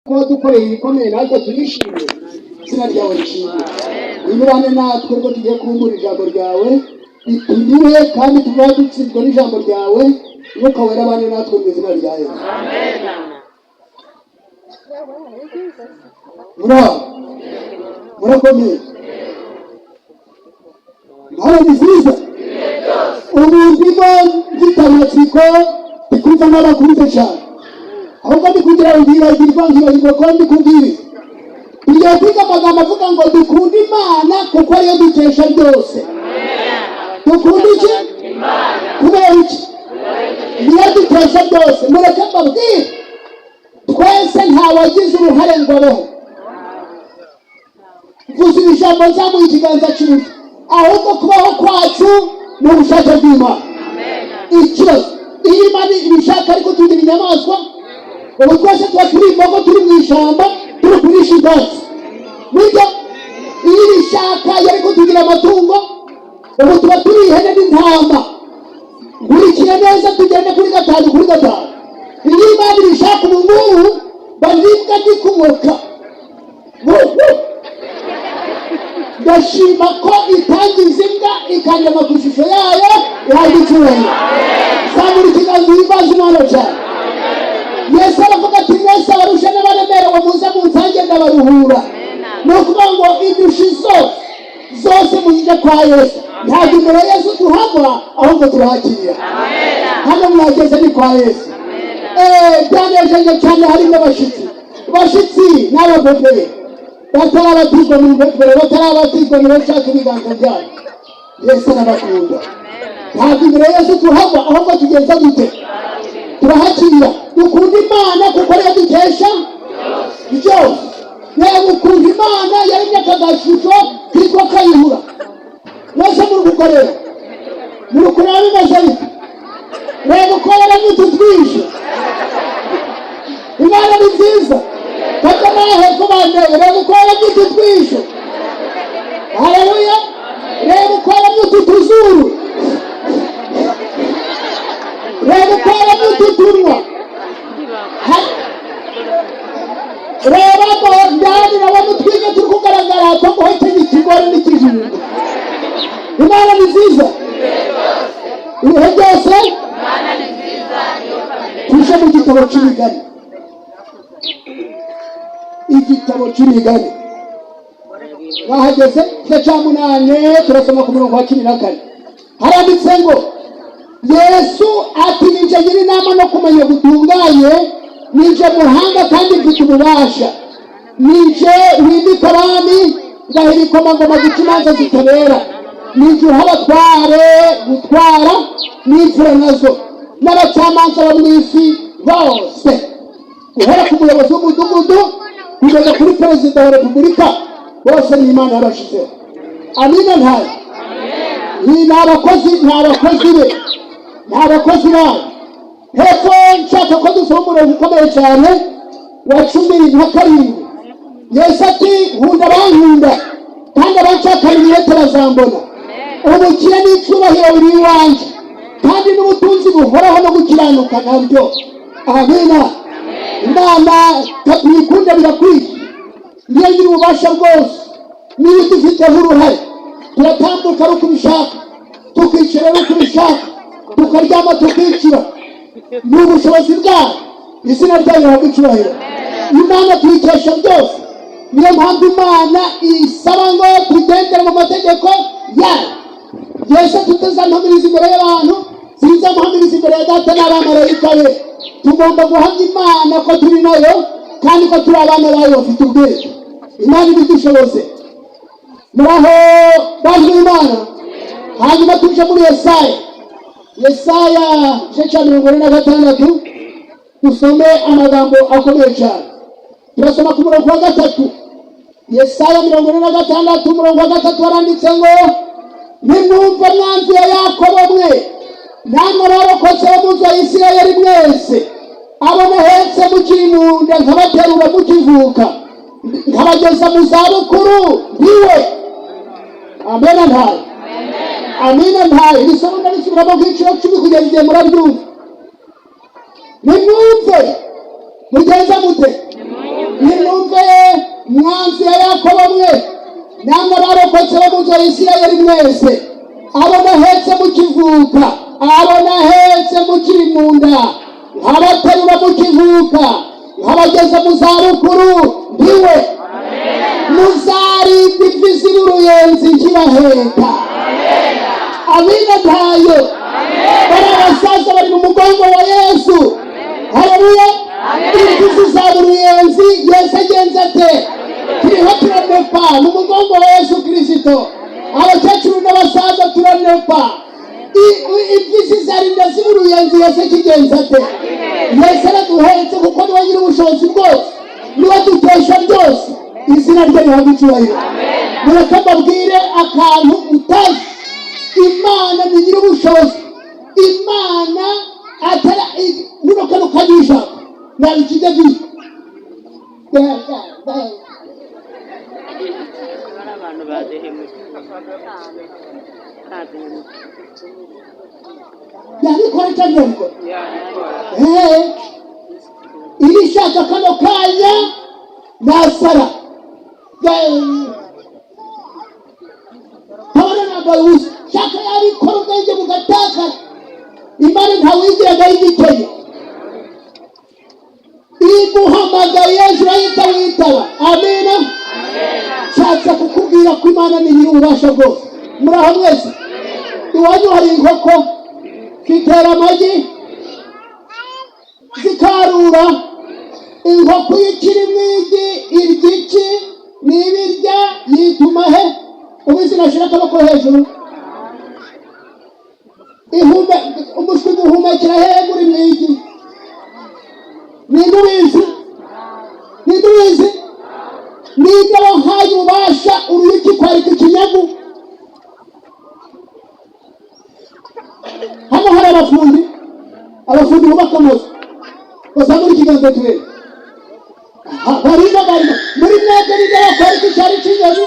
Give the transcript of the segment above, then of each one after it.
kuba dukoreye ibikomeye natwe turishimye izina ryawe rishimwe ninyurane natwe rwo tugiye kumbura ijambo ryawe ritugire kandi tuba dutsindwa n'ijambo ryawe nuko wera abane natwe mu izina rya Yesu murakomeye mpano ni nziza ubuzima bw'itamatsiko bikumva n'abakunze cyane ahubwo ndi kugira ngo ngibagirwa ko ndi kubwiriza tugiye kwiga amagambo avuga ngo dukunde Imana kuko ariyo dukesha byose. Dukunde iki? Kubera iki? niyo dukesha byose. Mureke mbabwire twese ntawagize uruhare ngo abeho. Vuza ijambo nzamuye ikiganza cy'iburyo ahubwo kubaho kwacu ni ubushake bw'Imana. Ikibazo iyo Imana ibishaka ariko tugira inyamaswa ubu twese tuba turi imbogo turi mu ishyamba turi kurisha ubwatsi nibyo. iyo ibishaka ariko tugira amatungo ubu tuba turi ihene n'intama. Nkurikira neza tugende kuri gatanu kuri gatanu. iyo Imana ibishaka ubu ngubu baribwa n'ikumoka. Ndashima ko itangiza imbwa ikandama ku ishusho yayo yagicyubahiro. Zamura ikiganza uhimbaze Imana cyane. Yesu aravuga ati mwese abarusha n'abaremerewe muze munsange ndabaruhura. Ni ukuvuga ngo indushyi zose mujye kwa Yesu. Ntabwo imbere ya Yesu tuhava ahubwo turahakirira. Hano mwageze ni kwa Yesu. Byanejeje cyane harimo abashyitsi n'abagomeye batarabatizwa mu mbere batarabatizwa mu bashaka ibiganza byabo. Yesu arabakunda. Ntabwo imbere ya Yesu tuhava ahubwo tugenza dute turahakirira. Dukunda Imana kuko ariyo dukesha byose. Reba ukunda Imana yaremye akagashusho kitwa Kayihura. Mwese muri gukorera muri kureba bimeze bite? Reba uko yaremye utu twinshi. Imana ni nziza kandi amaheko bandeye. Reba uko yaremye utu twinshi. Haleluya. Reba uko yaremye utu tuzuru. Reba uko yaremye utu tunwa. Reba ko ndani n'abantu twige turi kugaragara ko muhekeye ikigori n'ikijumba. Imana ni nziza ibihe byose. Imana ni nziza. Tuje mu gitabo cy'imigani. Igitabo cy'imigani bahageze cya 8 turasoma ku murongo wa 14. Haranditse ngo Yesu ati ninjye nyiri inama no kumenya gutunganye, ninjye muhanga kandi mfite ububasha, ninjye wimika abami ngahira ikomangoma guca imanza zitabera, ninjye uha abatware gutwara n'imfura nazo n'abacamanza bo mu isi bose, guhera ku muyobozi w'umudugudu kugeza kuri perezida wa repubulika bose ni Imana yabashyizeho. Amina. Ni abakozi be n'abakozi bayo. Hepfo nshaka ko dusoma umurongo ukomeye cyane wa 17. Yesu ati nkunda abankunda kandi abanshakana umwete bazambona. Ubukire n'icyubahiro biri iwanjye kandi n'ubutunzi buhoraho no gukiranuka nabyo. Amina. Imana tuyikunda birakwiye. Niyo nyiri ububasha bwose. Niyo dufiteho uruhare turatambuka ari uko ubishaka, tukicara ari uko ubishaka, tukaryama tukicira. Ni ubushobozi bwayo. Izina ryayo rihabwa icyubahiro. Imana tuyikesha byose. Niyo mpamvu Imana isaba ngo tugendere mu mategeko yayo. Yesu tutazamuhamiriza imbere y'abantu, sinzamuhamiriza imbere ya Data n'abamarayika be. Tugomba guhamya Imana ko turi nayo kandi ko turi abana bayo bafite ubwenge. Imana ibidushoboze. Muraho baje Imana. Hanyuma tuje muri Yesaya igice cya 46 dusome amagambo akomeye cyane. Turasoma ku murongo wa 3. Yesaya 46 umurongo wa 3 waranditse ngo nimwumve mwanzi ya Yakobo mwe namwe barokotse mu nzu ya Isirayeli mwese, abo muhetse mukiri mu nda nkabaterura mukivuka nkabageza mu zabukuru ndiwe. Amena ntayo. Amina ntayo. Iri somo ndarisubiramo nk'inshuro 10 kugeza igihe murabyumva. Nimwumve mugenza mute mwanzi ya Yakobo mwe, namwe abarokotse bo mu nzu ya Isirayeli mwese, abo nahetse mukivuka, abo nahetse mukiri mu nda, nkabaterura mukivuka, nkabageza mu zabukuru, ndiwe muzarinda imvi z'uruyenzi nkibaheka. Amina ntayo. Bari abasaza bari mu mugongo wa Yesu. Haleluya. Imvi z'uruyenzi Yesu agenza ate? Turiho turanepa mu mugongo wa Yesu Kristo. Abakecuru n'abasaza turanepa. Imvi zarinda z'uruyenzi Yesu kigenza ate? Yesu araduhetse kuko niwe nyiri ubushobozi bwose, niwe dukesha byose. Izina rye rihabwe icyubahiro. Mureke mbabwire akantu utazi. Imana ni nyiri ubushobozi. Imana atara muno kano kanyisha nabikijya bi abantu badehemu yabikora cyane ngo irishaka kano kanya nasara tabona nagaruzi shaka yabikora ubwenge bugataka. Imana ntawigiraga y'igiteye, iguhamagaye urahita witaba. Amina. Nshatse kukubwira ko Imana ni nyiri ububasha bwose. Muraho mwese. Iwanyu hari inkoko zitera amagi zikarura. Inkoko ikiri mwigi irya iki n'ibirya yituma he? Ubizi nashira akaboko hejuru. Umushwi guhumekera hehe muri mwigi? Nindubizi ninde wahaye ububasha uruyuki kwarika ikinyagu? Hano hari abafundi bubaka amazu bazamura ikiganza turebe. Barimo muri mwebwe ninde wakwarika icyari cy'inyoni?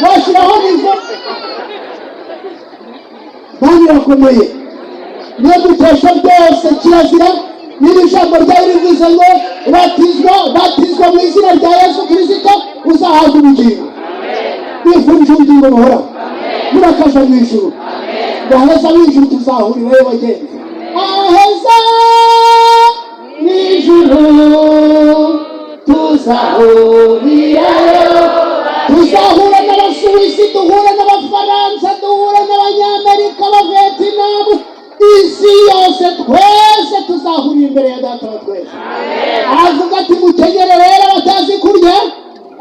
Washyiraho nivo bandi bakomeye. Niyo dutesha byose kirazira. N'iri jambo ryawe rivuze ngo batizwa mu izina rya Yesu Kristo uzahabwa ubugingo. Nifurije ubugingo buhoraho. Murakaja mu ijuru. Aheza mu ijuru tuzahurirayo bagenzi. Aheza mu ijuru tuzahurirayo. Tuzahura n'Abasuwisi, duhura n'Abafaransa, duhura n'Abanyamerika, Abavietinamu, isi yose twese tuzahurira imbere ya Data wa twese. Avuga ati mukenyere rero batazi kurya,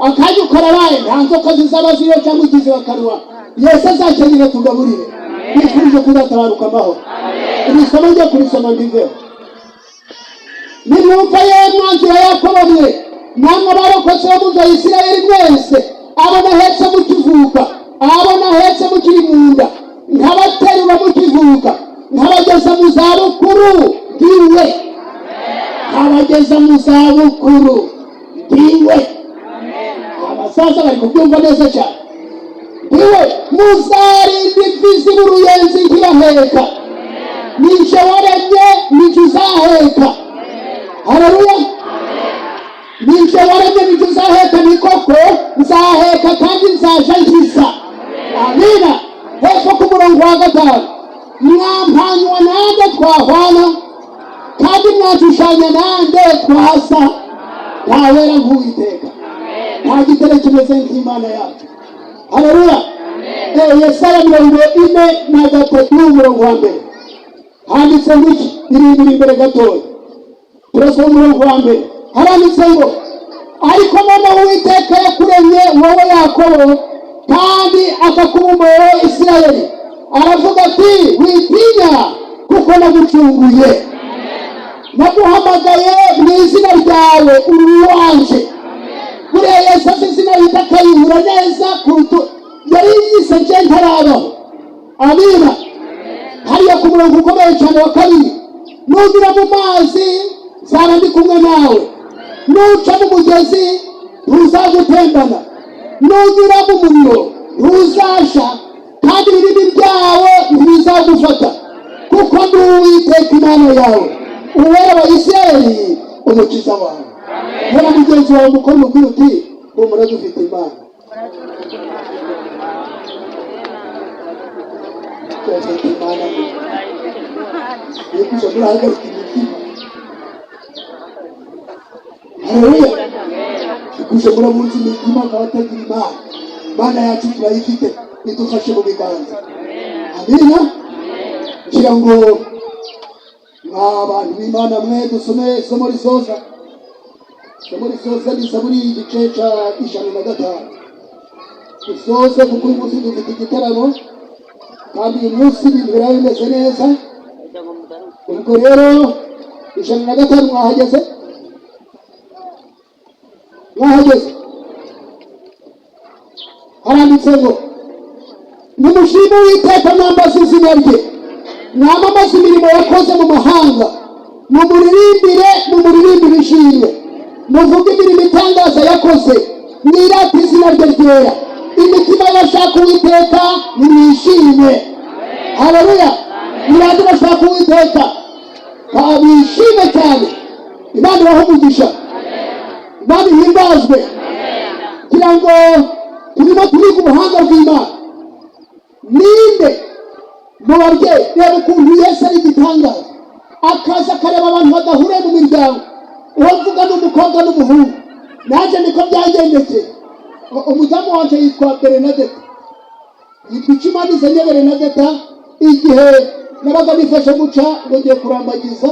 akanya ukarabaye nta nzoka zizaba ziriho cyangwa igize bakarura. Yesu azakenyere tugaburire. Nifurije kuzatabaruka amahoro. Iri somo njye kurisoma ndiveho. Nimwumva ye mwanzi ya Yakobo mwe, namwe abarokotse bo mu nzu ya Isirayeli mwese, abo nahetse mukivuka, abo nahetse mukiri mu nda, nkabaterura mukivuka, nkabageza mu zabukuru, ndiwe. Nkabageza mu zabukuru, ndiwe. Abasaza bari kubyumva neza cyane. Ndiwe muzarinda imvi z'uruyenzi nkibaheka. Ninjye waremye, ninjye uzaheka. Haleluya. Ninjye waremye, ninjye uzaheka. Ni koko nzaheka kandi nzaja nkiza. Amina. Hepfo ku murongo wa 5, mwampanywa nande twahwana kandi mwashushanya nande twasa. Ntawera nk'Uwiteka, nta gitare kimeze nk'Imana yacu. Haleluya. Yesaya 43 umurongo wa 1 handitse ngo iki? Iri imbere gatoya turasoma umurongo wa 1. Haranditse ngo ariko Mama Uwiteka yakuremye wowe Yakobo kandi akakubumbura Isirayeli. Aravuga ati witinya kuko nagucunguye, naguhamagaye mu izina ryawe uri uwanje. Buriya Yesu azi izina rita akayibura neza kuruta yari yise nje ntarabaho. Amina. Hariya ku murongo ukomeye cyane wa 2, nugira mu mazi zaba ndi kumwe nawe, nuca mu mugezi ntuzagutembana, nugira mu muriro ntuzasha, kandi ibirimi byawe ntibizagufata, kuko ndi Uwiteka Imana yawe, Uwera wa Isirayeli, umukiza wawe. hera mugenzi wawe mukuru mubwira uti humura dufite Imana. Dufite Imana yekuja murahagarika imitima. Haleluya. Yekuja murabunza imitima akabatagira Imana. Imana yacu turayifite idufashe mu biganza. Amina. Ngira ngo abantu b'Imana mwe dusome isomo risoza. Isomo risoza ni Zaburi igice ca 105. Risoze kuko uyu munsi dufite igitaramo kandi uyu munsi ibintu biraba bimeze neza. Ubwo rero 105 mwahageze? Haranditse ngo nimushime Uwiteka mwambaze izina rye, mwamamaze imirimo yakoze mu mahanga, mumuririmbire ishimwe, muvuge imirimo itangaza yakoze, mwirate izina rye ryera. Imitima y'abashaka Uwiteka nimwishime. Haleluya. Mwirate abashaka Uwiteka bishime cyane. Imana ibahe umugisha. Imana ihimbazwe. Kugira ngo turimo turiga ubuhanga bw'Imana. Ninde mu babyeyi reba ukuntu Yesu ari igitangaza, akaza akareba abantu badahuriye mu miryango, uwo mvuga n'umukobwa n'umuhungu. Naje niko byagendekeye. Umudamu wanje yitwa Bernadette, yitwa Ikimanize Bernadette. Igihe nabaga nifashe guca ngo ngiye kurambagiza